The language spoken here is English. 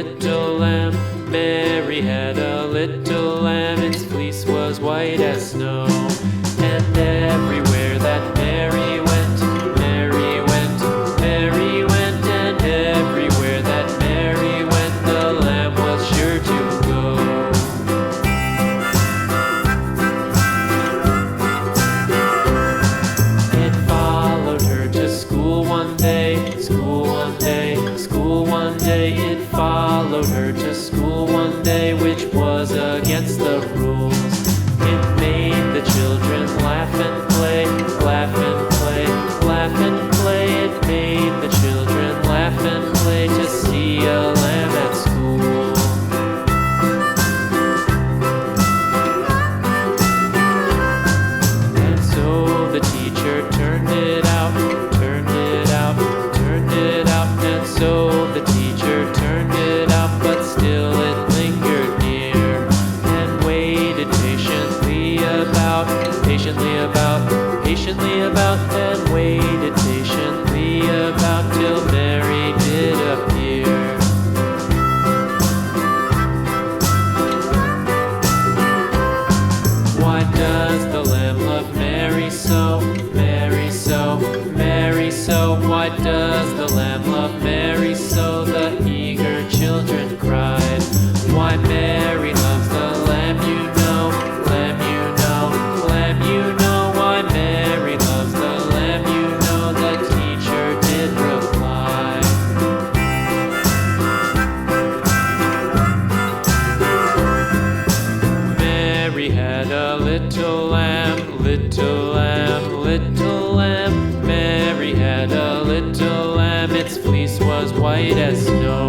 little lamb. Mary had a little lamb, its fleece was white as snow. And everywhere that Mary went, Mary went, Mary went, and everywhere that Mary went, the lamb was sure to go. It followed her to school one day, school one day, school one day. It followed her to school one day, which was against the rules. It made the children laugh and play, laugh and play, laugh and play. It made the children laugh and play to see a lamb at school. And so the teacher turned it out, turned it out, turned it out. And so the teacher turned it out, but still it lingered near and waited patiently about, patiently about, and waited patiently about till Mary did appear. Why does the lamb love Mary so, Mary so, Mary so? Why does the lamb love Mary so? The eager children cried. Why Mary loves the lamb, you know, lamb, you know, lamb, you know. Why Mary loves the lamb, you know, the teacher did reply. Mary had a little lamb, little lamb, little lamb. Mary had a little lamb, its fleece was white as snow.